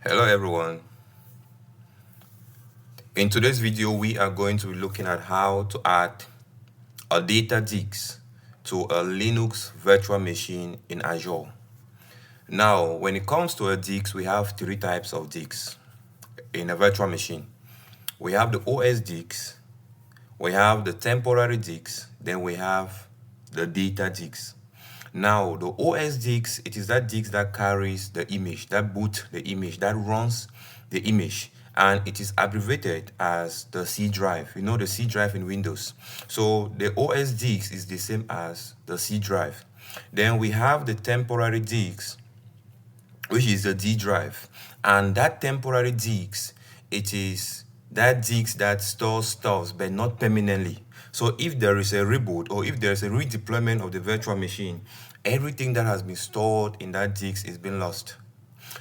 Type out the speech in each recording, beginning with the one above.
Hello everyone. In today's video, we are going to be looking at how to add a data disk to a Linux virtual machine in Azure. Now, when it comes to a disk, we have three types of disks in a virtual machine. We have the OS disk, we have the temporary disk, then we have the data disk. Now, the OS disk, it is that disk that carries the image, that boots the image, that runs the image, and it is abbreviated as the C drive. You know the C drive in Windows. So the OS disk is the same as the C drive. Then we have the temporary disk, which is the D drive, and that temporary disk, it is that disk that stores stuff but not permanently. So if there is a reboot or if there is a redeployment of the virtual machine, everything that has been stored in that disk is being lost.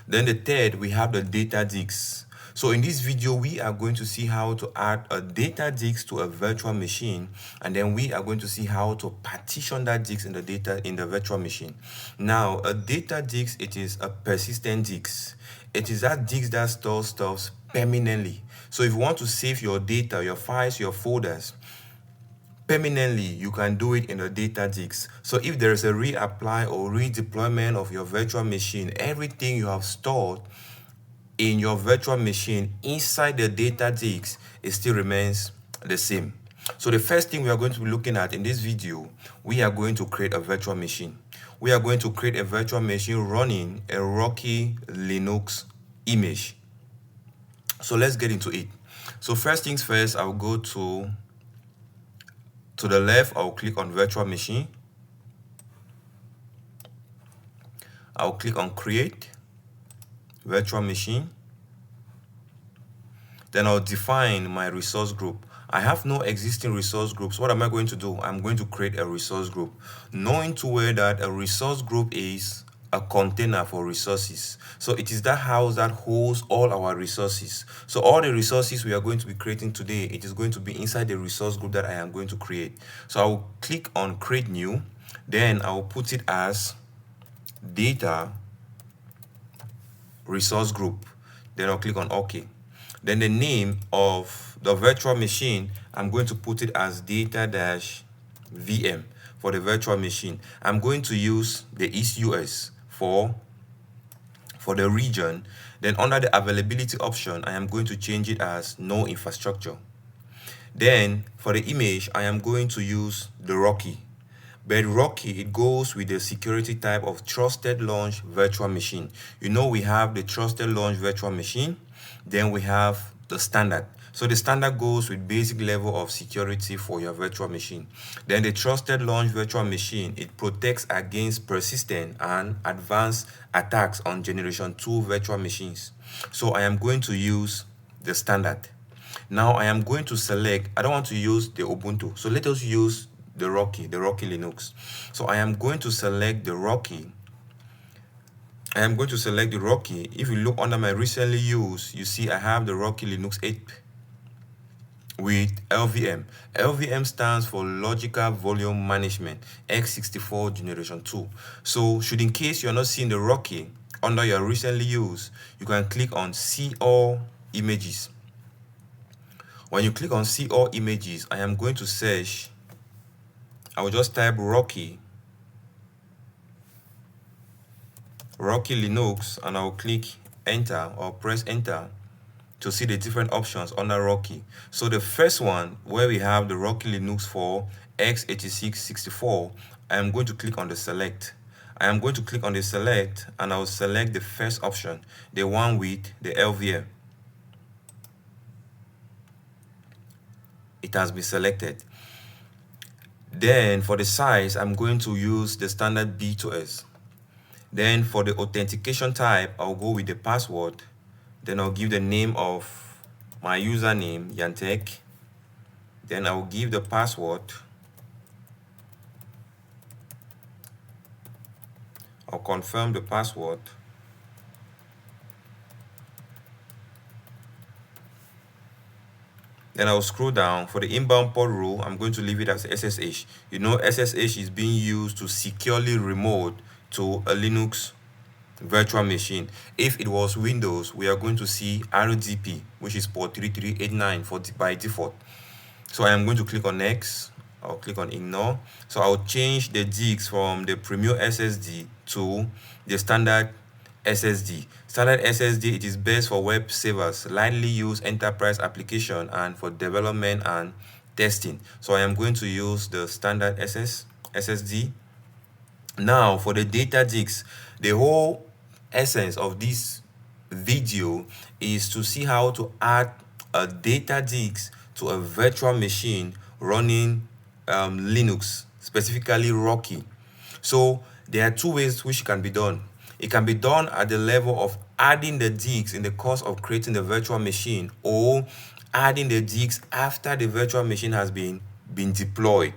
Then the third, we have the data disk. So in this video, we are going to see how to add a data disk to a virtual machine, and then we are going to see how to partition that disk in the virtual machine. Now, a data disk, it is a persistent disk. It is that disk that stores stuff permanently. So if you want to save your data, your files, your folders permanently, you can do it in a data disk. So if there is a reapply or redeployment of your virtual machine, everything you have stored in your virtual machine inside the data disk, it still remains the same. So the first thing we are going to be looking at in this video, we are going to create a virtual machine. We are going to create a virtual machine running a Rocky Linux image. So let's get into it. So first things first, I'll go to the left. I'll click on virtual machine. I'll click on create virtual machine. Then I'll define my resource group. I have no existing resource groups. What am I going to do? I'm going to create a resource group, knowing too well that a resource group is a container for resources. So it is that house that holds all our resources. So all the resources we are going to be creating today, it is going to be inside the resource group that I am going to create. So I will click on create new, then I will put it as data resource group. Then I'll click on OK. Then the name of the virtual machine, I'm going to put it as data-VM for the virtual machine. I'm going to use the East US for the region. Then under the availability option, I am going to change it as no infrastructure. Then for the image, I am going to use the Rocky. But Rocky, it goes with the security type of trusted launch virtual machine. You know, we have the trusted launch virtual machine, then we have the standard. So the standard goes with basic level of security for your virtual machine. Then the trusted launch virtual machine, it protects against persistent and advanced attacks on generation 2 virtual machines. So I am going to use the standard. Now I am going to select, I don't want to use the Ubuntu. So let us use the Rocky Linux. So I am going to select the Rocky. If you look under my recently used, you see I have the Rocky Linux 8 with LVM. LVM stands for Logical Volume Management x64 generation 2. So should in case you're not seeing the Rocky under your recently used, you can click on see all images. When you click on see all images, I am going to search. I will just type Rocky Linux, and I will click enter or press enter to see the different options under Rocky. So the first one, where we have the Rocky Linux for x86-64, I am going to click on the select. I am going to click on the select, and I will select the first option, the one with the LVM. It has been selected. Then for the size, I'm going to use the standard B2S. Then for the authentication type, I'll go with the password. Then I'll give the name of my username, Yandtech. Then I'll give the password. I'll confirm the password. Then I'll scroll down. For the inbound port rule, I'm going to leave it as SSH. You know, SSH is being used to securely remote to a Linux virtual machine. If it was Windows, we are going to see RDP, which is port 3389 by default. So I am going to click on next. I'll click on ignore. So I'll change the disk from the premium SSD to the standard SSD. Standard SSD, it is best for web servers, widely used enterprise application, and for development and testing. So I am going to use the standard SSD. Now for the data disk, the whole essence of this video is to see how to add a data disk to a virtual machine running Linux, specifically Rocky. So there are two ways which can be done. It can be done at the level of adding the disk in the course of creating the virtual machine, or adding the disk after the virtual machine has been deployed.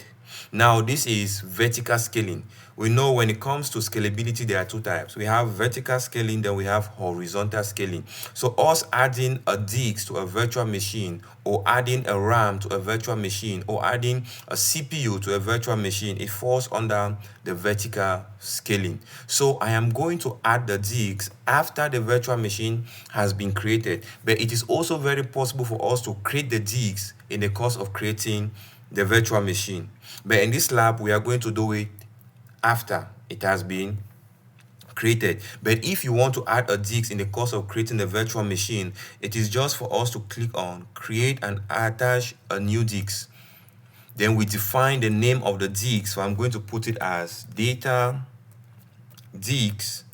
Now this is vertical scaling. We know when it comes to scalability, there are two types. We have vertical scaling, then we have horizontal scaling. So us adding a disk to a virtual machine, or adding a RAM to a virtual machine, or adding a CPU to a virtual machine, it falls under the vertical scaling. So I am going to add the disk after the virtual machine has been created, but it is also very possible for us to create the disk in the course of creating the virtual machine. But in this lab, we are going to do it after it has been created. But if you want to add a disk in the course of creating the virtual machine, it is just for us to click on create and attach a new disk. Then we define the name of the disk. So I'm going to put it as data disk.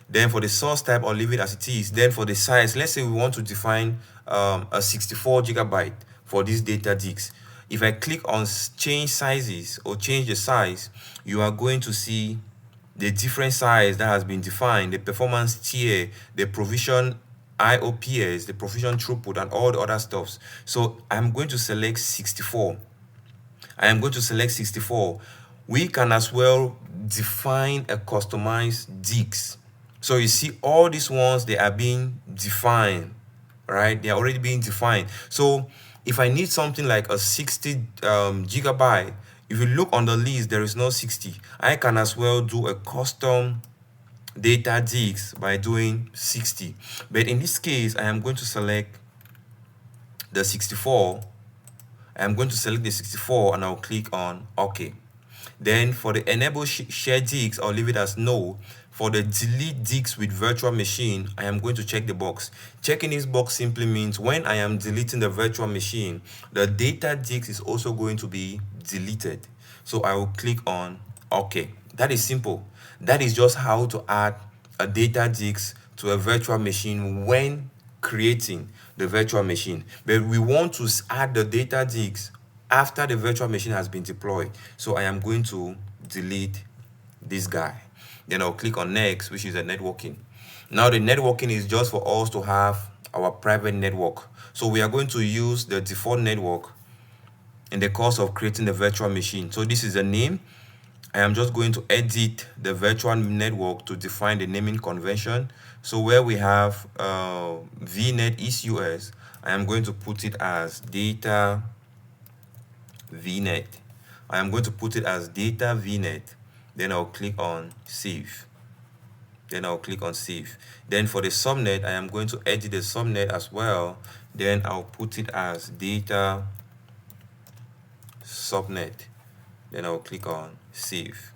Then for the source type, I'll leave it as it is. Then for the size, let's say we want to define a 64 gigabyte for this data disk. If I click on change sizes or change the size, you are going to see the different size that has been defined, the performance tier, the provision IOPS, the provision throughput, and all the other stuffs. So I'm going to select 64. I am going to select 64. We can as well define a customized disk. So you see all these ones, they are being defined, right? They are already being defined. So if I need something like a 60 gigabyte, if you look on the list, there is no 60. I can as well do a custom data disk by doing 60. But in this case, I am going to select the 64. I am going to select the 64 and I'll click on OK. Then for the enable share disk, I'll leave it as no. For the delete disk with virtual machine, I am going to check the box. Checking this box simply means when I am deleting the virtual machine, the data disk is also going to be deleted. So I will click on OK. That is simple. That is just how to add a data disk to a virtual machine when creating the virtual machine. But we want to add the data disk after the virtual machine has been deployed. So I am going to delete this guy. Then I'll click on next, which is the networking. Now the networking is just for us to have our private network. So we are going to use the default network in the course of creating the virtual machine. So this is the name. I am just going to edit the virtual network to define the naming convention. So where we have VNet East US, I am going to put it as data VNet. I am going to put it as data VNet. Then I'll click on save. Then I'll click on save. Then for the subnet, I am going to edit the subnet as well. Then I'll put it as data subnet. Then I'll click on save.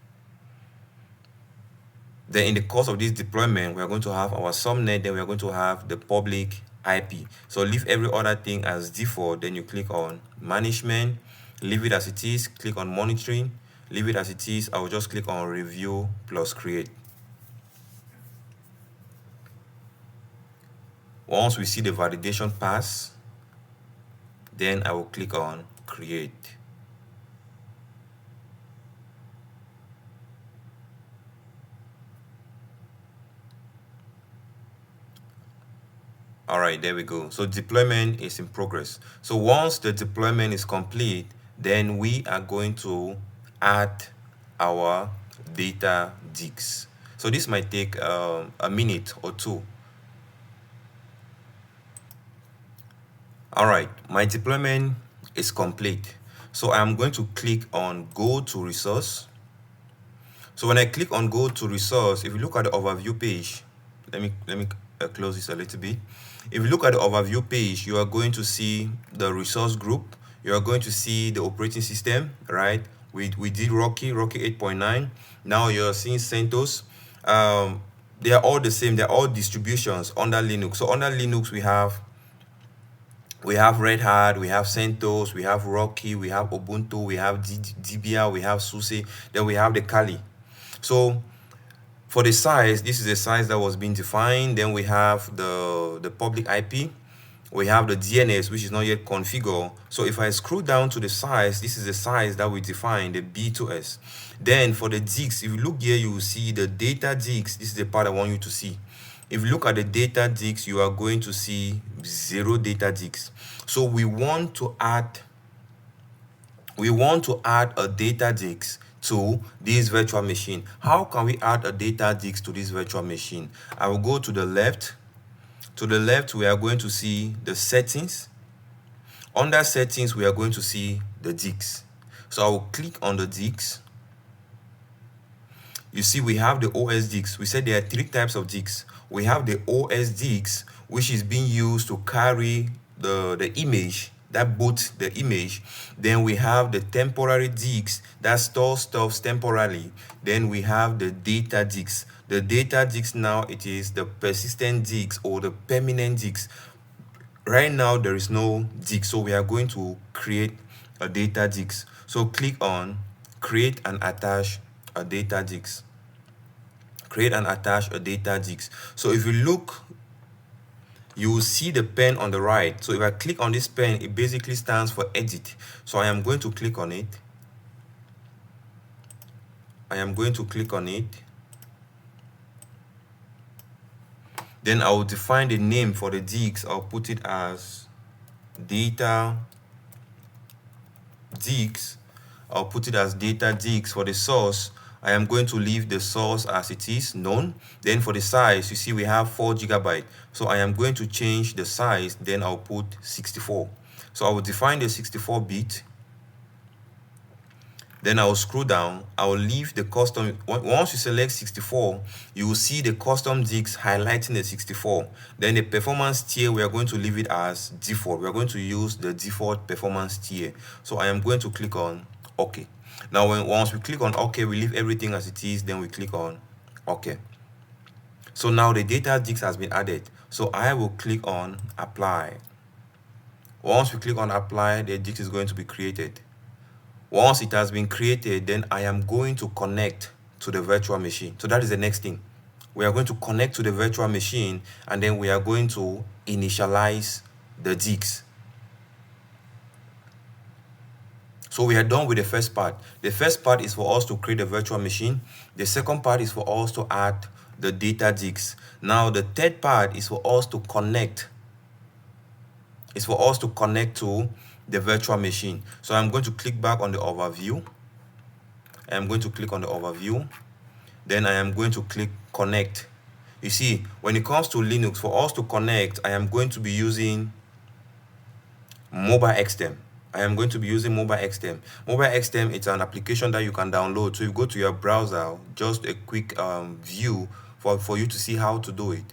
Then in the course of this deployment, we are going to have our subnet, then we are going to have the public IP. So leave every other thing as default, then you click on management, leave it as it is, click on monitoring, leave it as it is. I will just click on review plus create. Once we see the validation pass, then I will click on create. All right, there we go. So deployment is in progress. So once the deployment is complete, then we are going to add our data digs. So this might take a minute or two. All right, my deployment is complete. So I'm going to click on go to resource. So when I click on go to resource, if you look at the overview page, let me close this a little bit. If you look at the overview page, you are going to see the resource group. You are going to see the operating system, right? We did Rocky 8.9. Now you're seeing CentOS. They are all the same. They're all distributions under Linux. So under Linux, we have Red Hat, we have CentOS, we have Rocky, we have Ubuntu, we have Debian, we have SUSE, then we have the Kali. So for the size, this is a size that was being defined. Then we have the public IP. We have the DNS, which is not yet configured. So if I scroll down to the size, this is the size that we define, the B2S. Then for the disk, if you look here, you will see the data disk. This is the part I want you to see. If you look at the data disk, you are going to see 0 data disks. So we want to add a data disk to this virtual machine. How can we add a data disk to this virtual machine? I will go to the left. To the left, we are going to see the settings. Under settings, we are going to see the disks. So I will click on the disks. You see, we have the OS disks. We said there are 3 types of disks. We have the OS disks, which is being used to carry the image, that boots the image. Then we have the temporary disks that store stuff temporarily. Then we have the data disks. The data disks now, it is the persistent disks or the permanent disks. Right now there is no disk, so we are going to create a data disk. So click on create and attach a data disk. Create and attach a data disk. So if you look, you will see the pen on the right. So if I click on this pen, it basically stands for edit. So I am going to click on it. Then I will define the name for the disk. I'll put it as data disk. I'll put it as data disk. For the source, I am going to leave the source as it is known. Then for the size, you see we have 4 GB. So I am going to change the size. Then I'll put 64. So I will define the 64 bit. Then I will scroll down. I will leave the custom. Once you select 64, you will see the custom disk highlighting the 64. Then the performance tier, we are going to leave it as default. We are going to use the default performance tier. So I am going to click on OK. Now, once we click on OK, we leave everything as it is. Then we click on OK. So now the data disk has been added. So I will click on Apply. Once we click on Apply, the disk is going to be created. Once it has been created, then I am going to connect to the virtual machine. So that is the next thing. We are going to connect to the virtual machine, and then we are going to initialize the disk. So we are done with the first part. The first part is for us to create a virtual machine. The second part is for us to add the data disk. Now the third part is for us to connect. It's for us to connect to the virtual machine. So I'm going to click back on the overview. I'm going to click on the overview. Then I am going to click connect. You see, when it comes to Linux, for us to connect, I am going to be using Mobile XTEM. Mobile XTEM, it's an application that you can download. So you go to your browser, just a quick view for you to see how to do it.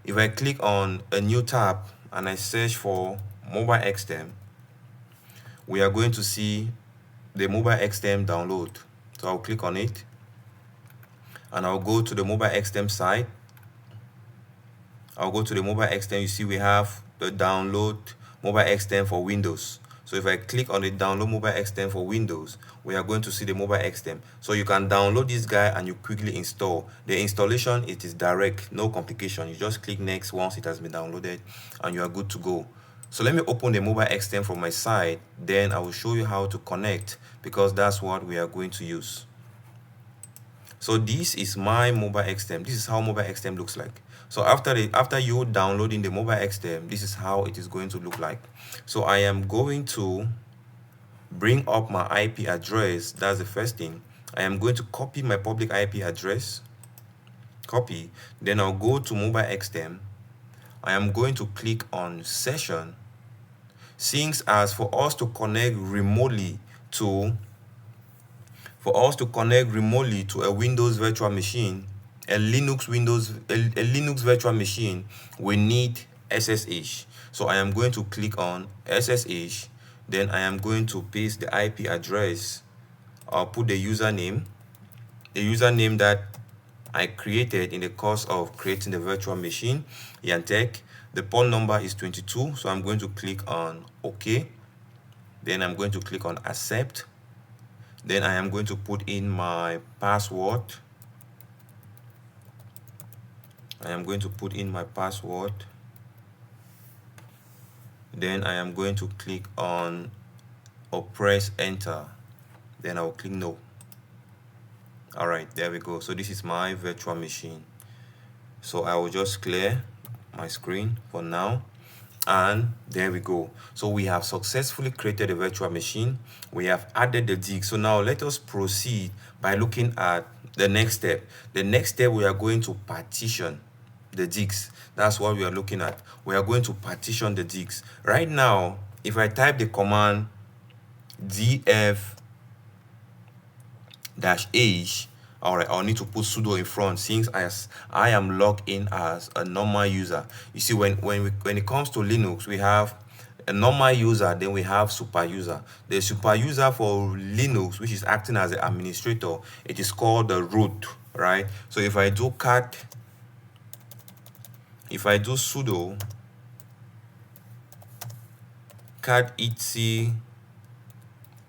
If I click on a new tab and I search for Mobile XTEM, we are going to see the Mobile XTEM download. So I'll click on it and I'll go to the Mobile XTEM site. You see we have the download Mobile XTEM for Windows. So if I click on the download Mobile XTEM for Windows, we are going to see the Mobile XTEM. So you can download this guy and you quickly install. The installation, it is direct, no complication. You just click next once it has been downloaded and you are good to go. So let me open the Mobile XTEM from my side. Then I will show you how to connect, because that's what we are going to use. So this is my Mobile XTEM. This is how Mobile XTEM looks like. So after you downloading the Mobile XTEM, this is how it is going to look like. So I am going to bring up my IP address. That's the first thing. I am going to copy my public IP address. Copy. Then I'll go to Mobile XTEM. I am going to click on session. Since as for us to connect remotely to For us to connect remotely to a Windows virtual machine, a Linux virtual machine, we need SSH. So I am going to click on SSH, then I am going to paste the IP address. I'll put the username that I created in the course of creating the virtual machine, Yandtech. The port number is 22, so I'm going to click on OK. Then I'm going to click on accept. Then I am going to put in my password. I am going to put in my password. Then I am going to click on or press enter. Then I'll click no. Alright, there we go. So this is my virtual machine. So I will just clear my screen for now. And there we go. So we have successfully created a virtual machine. We have added the dig. So now let us proceed by looking at the next step. The next step, we are going to partition the digs. That's what we are looking at. We are going to partition the digs. Right now, if I type the command df-h, all right, I'll need to put sudo in front since as I am logged in as a normal user. You see, when it comes to Linux, we have a normal user, then we have super user. The super user for Linux, which is acting as the administrator, it is called the root, right? So if I do sudo cat etc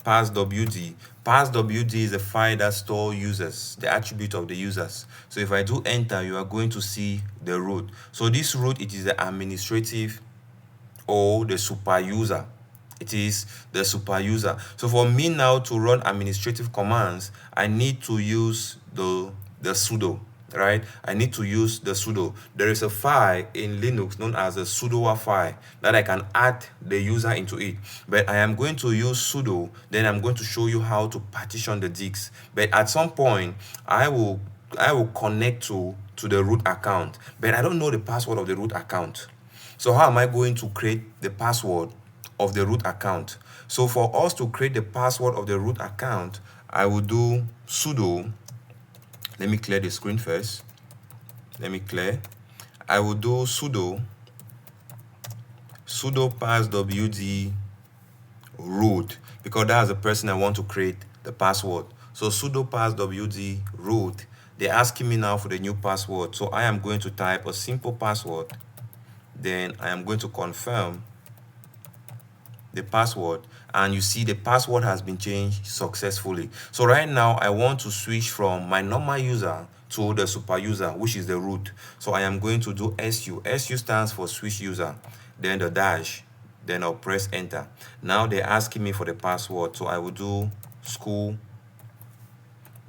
passwd. Passwd is a file that stores users, the attribute of the users. So if I do enter, you are going to see the root. So this root, it is the administrative or the super user. It is the super user. So for me now to run administrative commands, I need to use the sudo, right? I need to use the sudo. There is a file in Linux known as a sudo file that I can add the user into it. But I am going to use sudo, then I'm going to show you how to partition the disks. But at some point, I will connect to the root account, but I don't know the password of the root account. So how am I going to create the password of the root account? So for us to create the password of the root account, I will do sudo. Let me clear the screen first. I will do sudo passwd root, because that's the person I want to create the password. So sudo passwd root. They're asking me now for the new password. So I am going to type a simple password. Then I am going to confirm the password, and you see the password has been changed successfully. So right now I want to switch from my normal user to the super user, which is the root. So I am going to do su. Su stands for switch user, then the dash, then I'll press enter. Now they're asking me for the password, so I will do school.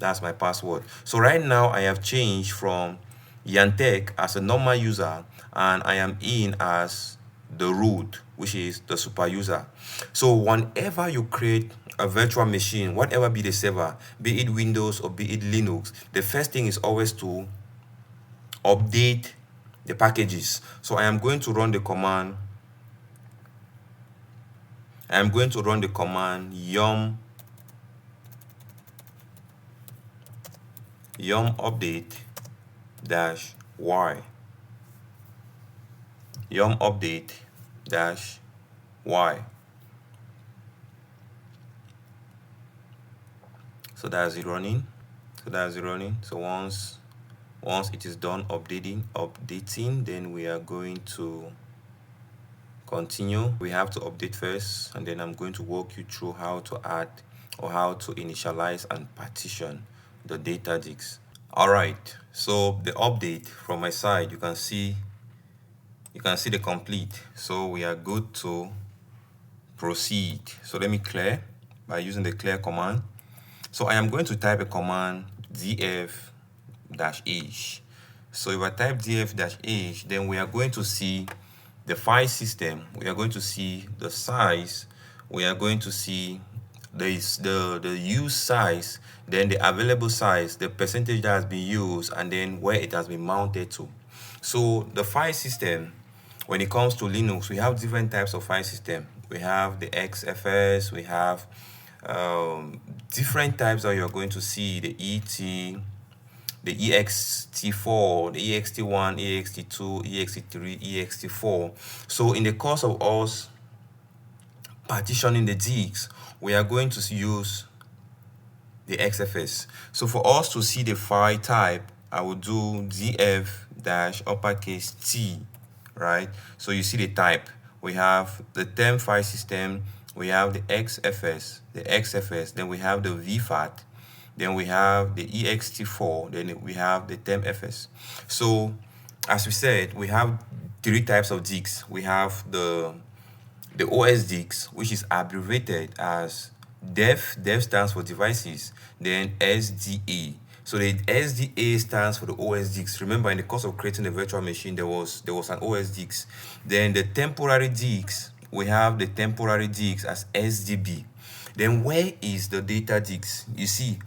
That's my password. So right now I have changed from Yandtech as a normal user, and I am in as the root, which is the super user. So whenever you create a virtual machine, whatever be the server, be it Windows or be it Linux, the first thing is always to update the packages. So I am going to run the command. Yum update -y. Yum update -y. So that's it running. So once it is done updating, then we are going to continue. We have to update first, and then I'm going to walk you through how to add or how to initialize and partition the data disks. All right, so the update from my side, you can see the complete. So we are good to proceed. So let me clear by using the clear command. So I am going to type a command df-h. So if I type df-h, then we are going to see the file system. We are going to see the size. We are going to see the use size, then the available size, the percentage that has been used, and then where it has been mounted to. So the file system, when it comes to Linux, we have different types of file system. We have the XFS, we have different types that you're going to see: the the ext4, the ext1, ext2, ext3, ext4. So in the course of us partitioning the disks, we are going to use the XFS. So for us to see the file type, I will do df dash uppercase T, right? So you see the type. We have the temp file system, we have the XFS, then we have the VFAT, then we have the ext4, then we have the tempfs. So as we said, we have three types of disks. We have the OS disks, which is abbreviated as dev stands for devices, then SDA. So the SDA stands for the OS disks. Remember, in the course of creating the virtual machine, there was an OS disks. Then the temporary disks, we have the temporary disks as SDB. Then where is the data disks? You see,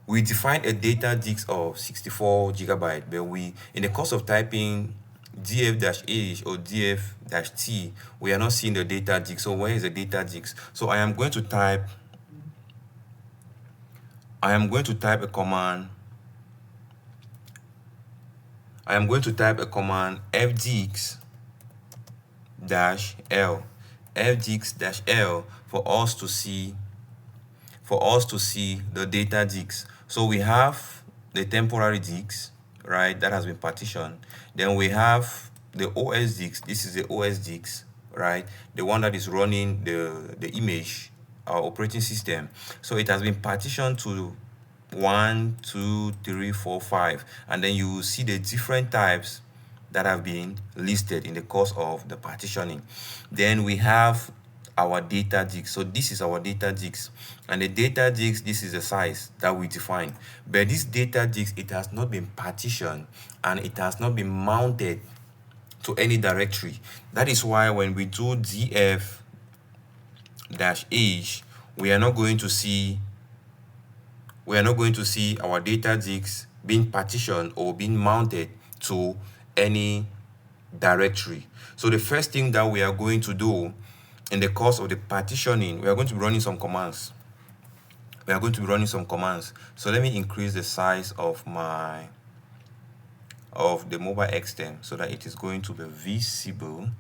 we define a data disk of 64 gigabyte, but we, in the course of typing df-h or df-t, we are not seeing the data disk. So where is the data disk? So I am going to type a command. I am going to type a command fdix-l fdix-l for us to see the data disks. So we have the temporary disks, right, that has been partitioned. Then we have the OS disks. This is the OS disks, right, the one that is running the image, our operating system. So it has been partitioned to 1, 2, 3, 4, 5, and then you will see the different types that have been listed in the course of the partitioning. Then we have our data disk. So this is our data disk, and the data disk, this is the size that we define. But this data disk, it has not been partitioned and it has not been mounted to any directory. That is why when we do df-h, we are not going to see our data disks being partitioned or being mounted to any directory. So the first thing that we are going to do in the course of the partitioning, we are going to be running some commands. So let me increase the size of the mobile extem so that it is going to be visible.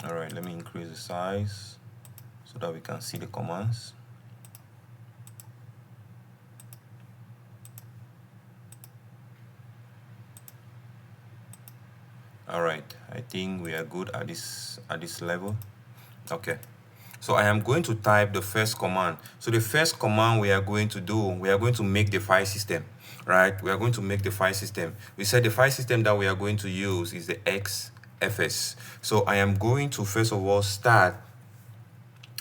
All right, let me increase the size so that we can see the commands. All right, I think we are good at this level. Okay, so I am going to type the first command. So the first command we are going to do, we are going to make the file system, right? We are going to make the file system. We said the file system that we are going to use is the XFS. So I am going to first of all start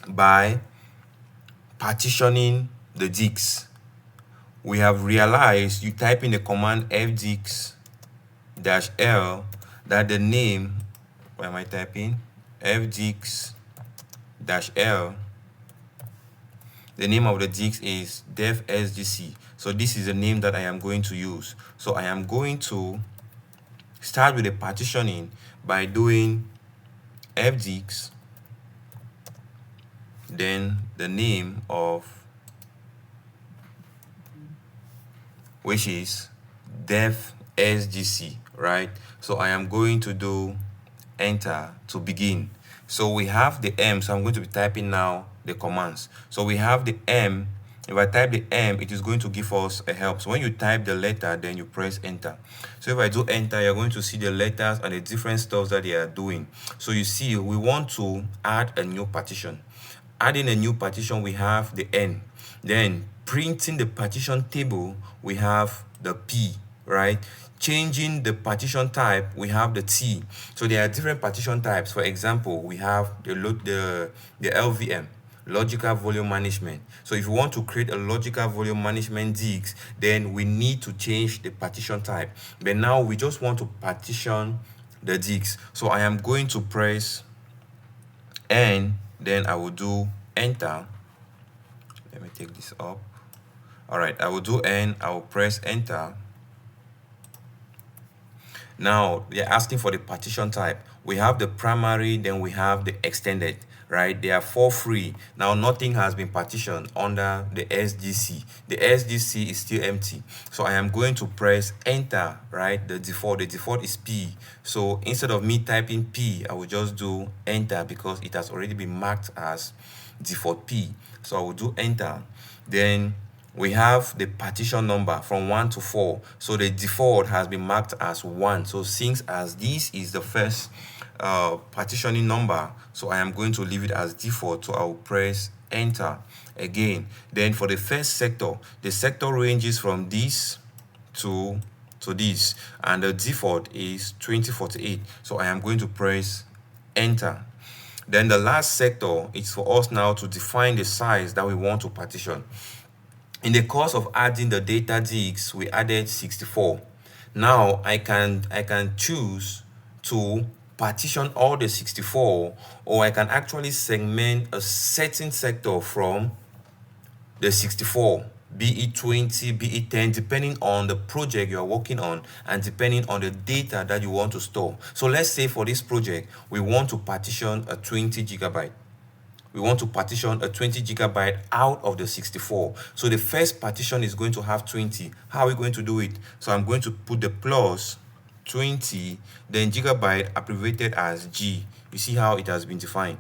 by partitioning the disks. We have realized, you type in the command fdix-l, that the name, where am I typing? fdix-l, the name of the disk is dev-sdc. So this is the name that I am going to use. So I am going to start with the partitioning by doing fdix, then the name of, which is dev-sdc, right? So I am going to do enter to begin. So we have the M, so I'm going to be typing now the commands. So we have the M. If I type the M, it is going to give us a help. So when you type the letter, then you press enter. So if I do enter, you're going to see the letters and the different stuff that they are doing. So you see, we want to add a new partition. Adding a new partition, we have the N. Then printing the partition table, we have the P, right? Changing the partition type, we have the T. So there are different partition types. For example, we have the LVM, logical volume management. So if you want to create a logical volume management disk, then we need to change the partition type. But now we just want to partition the disk. So I am going to press N, then I will do enter. Let me take this up. All right, I will do N, I will press enter. Now they're asking for the partition type. We have the primary, then we have the extended, right? They are for free. Now nothing has been partitioned under the SDC. The SDC is still empty. So I am going to press enter, right? The default is P. So instead of me typing P, I will just do enter because it has already been marked as default P. So I will do enter. Then we have the partition number from 1 to 4. So the default has been marked as 1. So since as this is the first partitioning number, so I am going to leave it as default. So I will press enter again. Then for the first sector, the sector ranges from this to this, and the default is 2048. So I am going to press enter. Then the last sector is for us now to define the size that we want to partition. In the course of adding the data disk, we added 64. Now I can choose to partition all the 64, or I can actually segment a certain sector from the 64, be it 20, be it 10, depending on the project you are working on and depending on the data that you want to store. So let's say for this project, we want to partition a 20 gigabyte. We want to partition a 20 gigabyte out of the 64. So the first partition is going to have 20. How are we going to do it? So I'm going to put the plus 20, then gigabyte abbreviated as G. You see how it has been defined.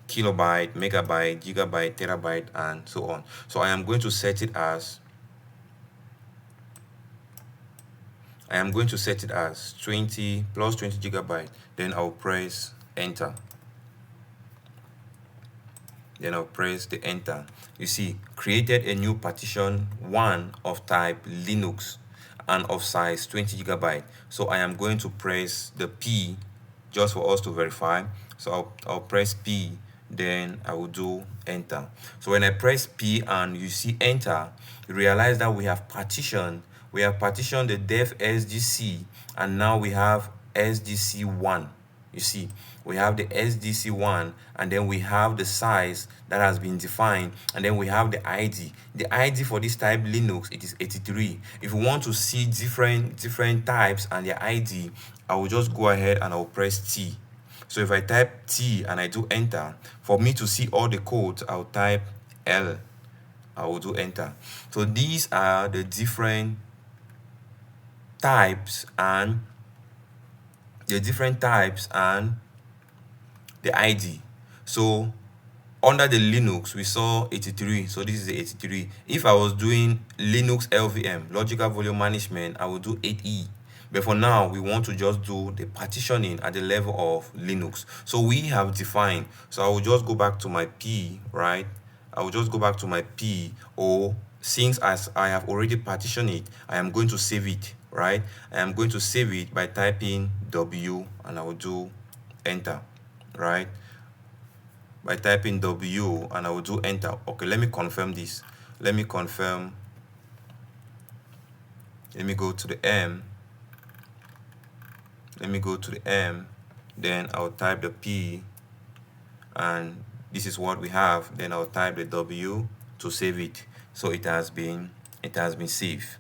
Kilobyte, megabyte, gigabyte, terabyte, and so on. So I am going to set it as 20 plus 20 gigabyte. Then I'll press enter. Then I'll press the enter. You see, created a new partition 1 of type Linux and of size 20 gigabyte. So I am going to press the P just for us to verify. So I'll press P, then I will do enter. So when I press P and you see enter, you realize that we have partitioned the dev SDC, and now we have SDC1. You see, we have the SDC1, and then we have the size that has been defined, and then we have the ID. The ID for this type Linux, it is 83. If you want to see different types and their ID, I will just go ahead and I'll press T. So if I type T and I do enter, for me to see all the codes, I'll type L. I will do enter. So these are the different types and the ID. So under the Linux, we saw 83. So this is the 83. If I was doing Linux LVM, logical volume management, I would do 8E. But for now, we want to just do the partitioning at the level of Linux. So we have defined. So I will just go back to my P, right? I will just go back to my P, or since as I have already partitioned it, I am going to save it, right? I am going to save it by typing W, and I will do enter, right? By typing W, and I will do enter. Okay, let me confirm this. Let me go to the M. Then I'll type the P, and this is what we have. Then I'll type the W to save it. So it has been saved,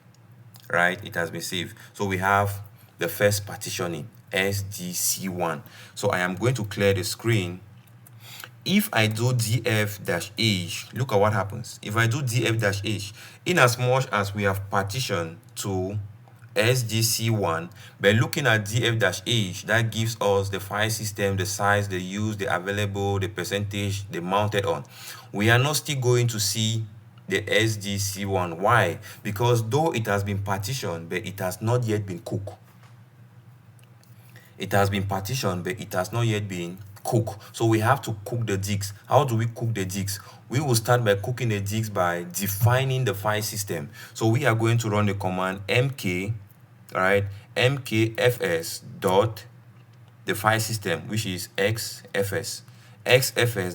right? It has been saved. So we have the first partitioning, SDC1. So I am going to clear the screen. If I do df-h, look at what happens. If I do df-h, in as much as we have partitioned to SDC1, by looking at df-h, that gives us the file system, the size, the use, the available, the percentage, the mounted on. We are not still going to see the SDC1. Why? Because though it has been partitioned, but it has not yet been cooked. It has been partitioned, but it has not yet been cooked. So we have to cook the disks. How do we cook the disks? We will start by cooking the disks by defining the file system. So we are going to run the command mk, right? mkfs dot the file system, which is xfs.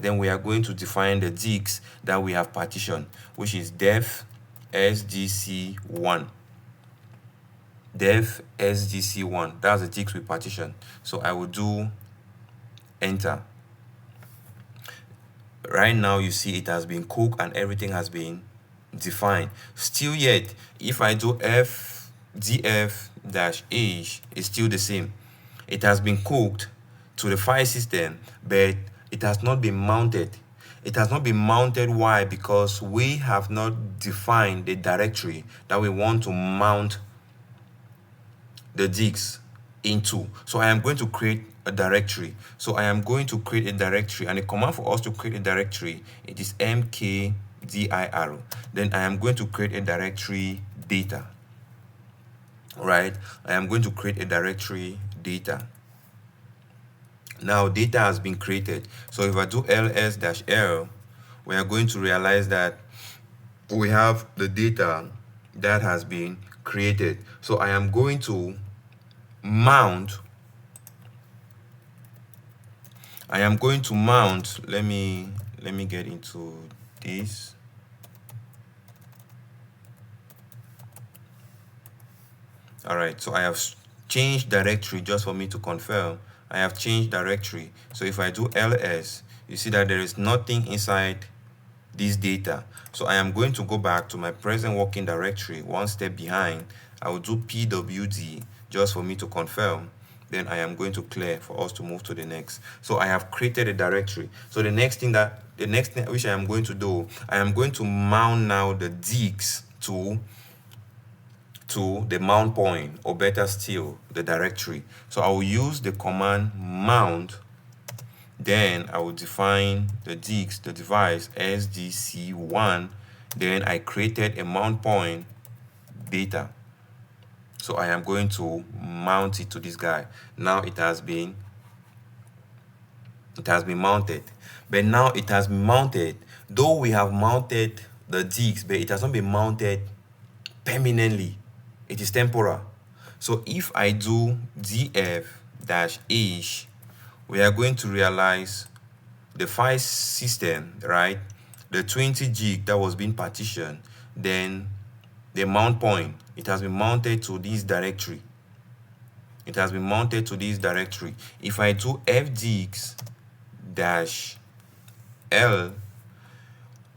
Then we are going to define the disks that we have partitioned, which is dev sdc1. Dev sdc1, that's the disk we partition. So I will do enter. Right now you see it has been cooked and everything has been defined. Still yet, if I do df-h is still the same. It has been cooked to the file system, but it has not been mounted. It has not been mounted. Why? Because we have not defined the directory that we want to mount the disk into. So I am going to create a directory. So I am going to create a directory, and the command for us to create a directory, it is mkdir. Then I am going to create a directory data. Right? I am going to create a directory data. Now data has been created. So if I do ls-l, we are going to realize that we have the data that has been created. So I am going to mount. Let me get into this. All right, so I have changed directory just for me to confirm. I have changed directory. So if I do ls, you see that there is nothing inside this data. So I am going to go back to my present working directory, one step behind. I will do pwd just for me to confirm. Then I am going to clear for us to move to the next. So I have created a directory. So the next thing which I am going to do, I am going to mount now the disk to the mount point, or better still, the directory. So I will use the command mount. Then I will define the disk, the device, sdc1. Then I created a mount point data. So I am going to mount it to this guy. Now it has been mounted. But now it has been mounted, though we have mounted the disk, but it has not been mounted permanently. It is temporal. So if I do df-h, we are going to realize the file system, right? The 20 gig that was being partitioned, then the mount point, it has been mounted to this directory. It has been mounted to this directory. If I do fdisk-l,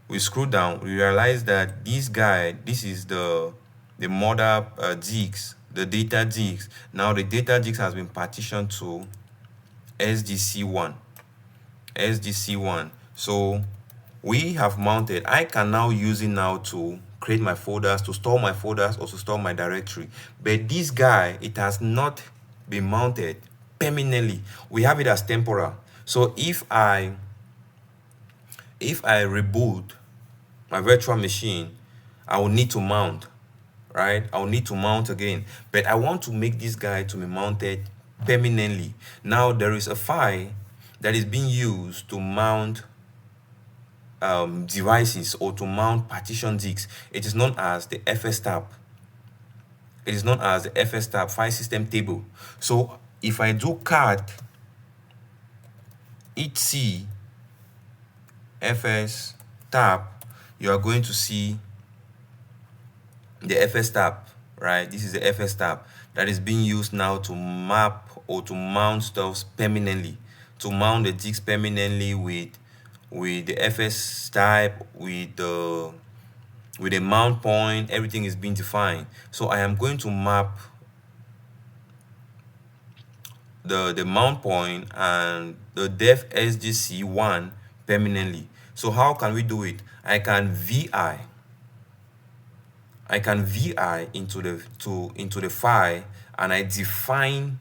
we scroll down, we realize that this guy, this is the mother disk, the data disk. Now the data disk has been partitioned to sdc1. So we have mounted. I can now use it now to create my folders, to store my folders, or to store my directory. But this guy, it has not been mounted permanently. We have it as temporal. So if I reboot my virtual machine, I will need to mount, right? I will need to mount again. But I want to make this guy to be mounted permanently. Now there is a file that is being used to mount devices, or to mount partition disks. It is known as the fstab. It is known as the fstab, file system table. So if I do cat etc fstab, you are going to see the fstab, right? This is the fstab that is being used now to map or to mount stuff permanently, to mount the disk permanently with the fs type, with the mount point. Everything is being defined. So I am going to map the mount point and the def sdc1 permanently. So how can we do it? I can vi into the file, and I define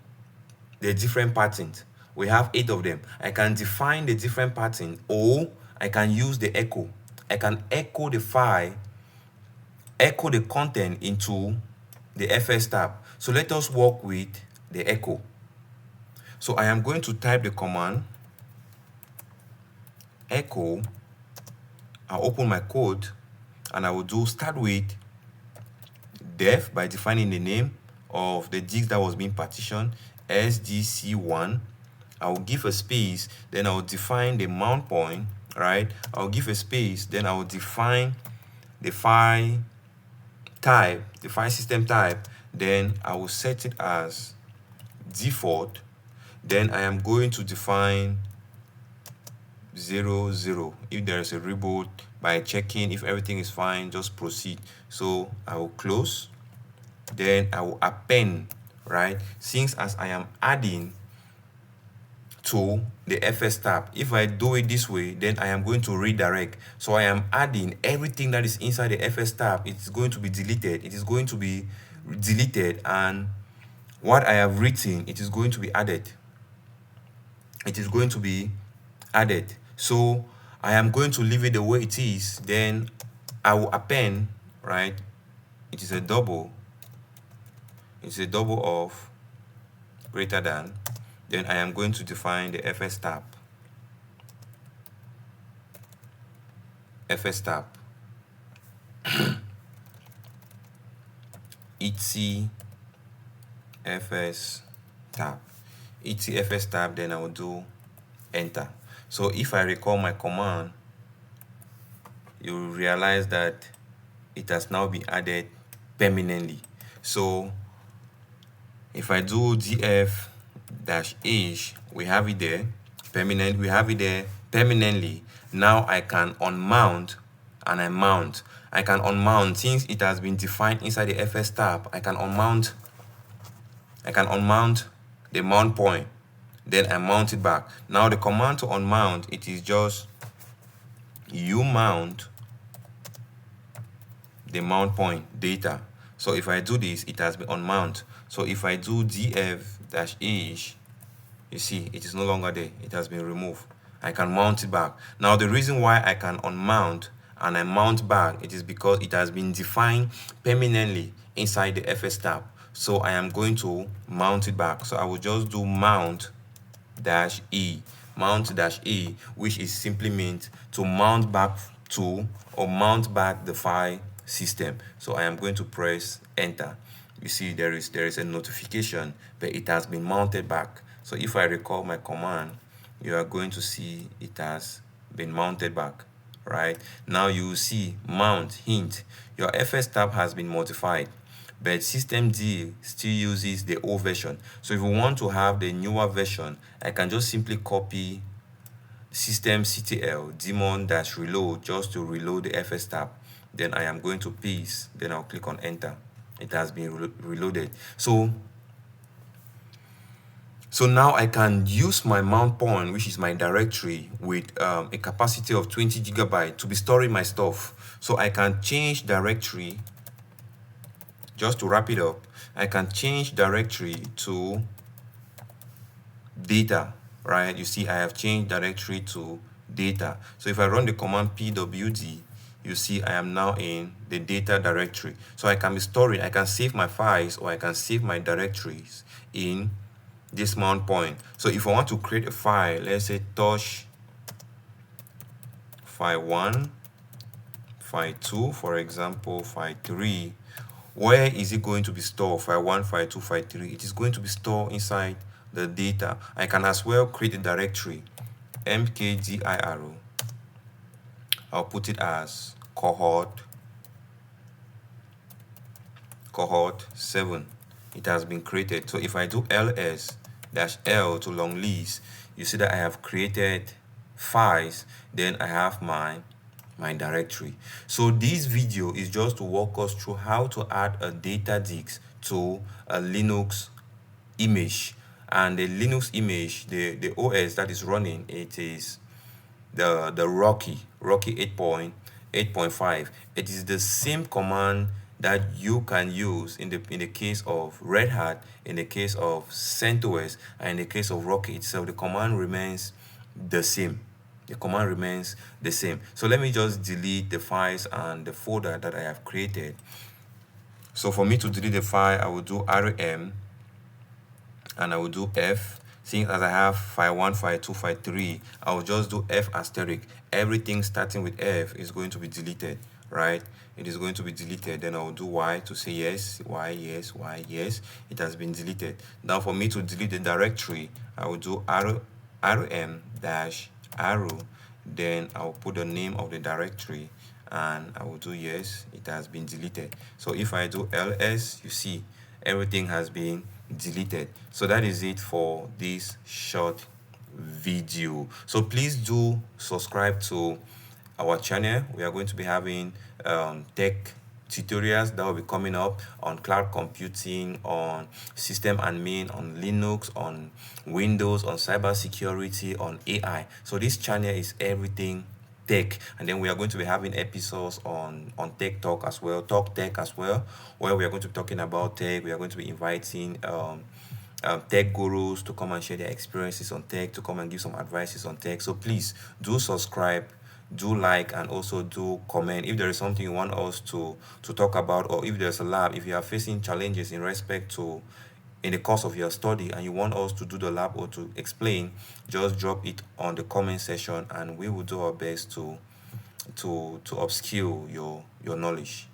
the different patterns. We have 8 of them. I can define the different pattern, or I can use the echo. I can echo the file, echo the content into the fstab. So let us work with the echo. So I am going to type the command echo. I'll open my code, and I will do start with def by defining the name of the disk that was being partitioned, sdc1. I will give a space, then I will define the mount point, right? I'll give a space, then I will define the file type, the file system type. Then I will set it as default. Then I am going to define 00. If there is a reboot, by checking if everything is fine, just proceed. So I will close. then I will append, right? Since as I am adding to the fstab, if I do it this way, then I am going to redirect. So I am adding everything that is inside the fstab. It's going to be deleted. It is going to be deleted, and what I have written, it is going to be added. It is going to be added. So I am going to leave it the way it is. Then I will append, right? It is a double. It's a double of greater than. Then I am going to define the fstab. fstab etc fstab fstab. Then I will do enter. So if I recall my command, you will realize that it has now been added permanently. So if I do df-h, we have it there permanent. We have it there permanently. Now I can unmount and I mount. I can unmount since it has been defined inside the fstab. I can unmount the mount point, then I mount it back. Now the command to unmount, it is just umount the mount point data. So if I do this, it has been unmount. So if I do df-h, you see it is no longer there. It has been removed. I can mount it back. Now the reason why I can unmount and I mount back, it is because it has been defined permanently inside the fstab. So I am going to mount it back. So I will just do mount -e, mount -e, which is simply meant to mount back to or mount back the file system. So I am going to press enter. You see there is a notification, but it has been mounted back. So if I recall my command, you are going to see it has been mounted back, right? Now you will see mount hint. Your fstab has been modified, but systemd still uses the old version. So if we want to have the newer version, I can just simply copy systemctl daemon-reload just to reload the fstab. Then I am going to paste, then I'll click on enter. It has been reloaded. So now I can use my mount point, which is my directory, with a capacity of 20 GB to be storing my stuff. So I can change directory. Just to wrap it up, I can change directory to data, right? You see I have changed directory to data. So if I run the command pwd, you see I am now in the data directory. So I can be storing, I can save my files or I can save my directories in this mount point. So if I want to create a file, let's say touch file 1, file 2, for example, file 3, where is it going to be stored? File 1, file 2, file 3. It is going to be stored inside the data. I can as well create a directory, mkdir. I'll put it as cohort 7. It has been created. So if I do ls-l to long list, you see that I have created files. Then I have my directory. So this video is just to walk us through how to add a data disk to a Linux image. And the Linux image, the OS that is running, it is the Rocky 8.5. It is the same command that you can use in the case of Red Hat, in the case of CentOS, and in the case of Rocky itself. The command remains the same. So let me just delete the files and the folder that I have created. So for me to delete the file, I will do rm and I will do f. Seeing as I have file 1, file 2, file 3, I will just do f asterisk. Everything starting with f is going to be deleted, right? It is going to be deleted. Then I will do y to say yes, y, yes, y, yes. It has been deleted. Now for me to delete the directory, I will do rm dash arrow. Then I will put the name of the directory and I will do yes, it has been deleted. So if I do ls, you see everything has been deleted. So that is it for this short video. So please do subscribe to our channel. We are going to be having tech tutorials that will be coming up on cloud computing, on system admin, on Linux, on Windows, on cybersecurity, on AI. So this channel is everything tech, and then we are going to be having episodes on tech talk as well, talk tech as well, where we are going to be talking about tech. We are going to be inviting tech gurus to come and share their experiences on tech, to come and give some advices on tech. So please do subscribe, do like, and also do comment if there is something you want us to talk about, or if there's a lab, if you are facing challenges in respect to in the course of your study and you want us to do the lab or to explain, just drop it on the comment section and we will do our best to upskill your knowledge.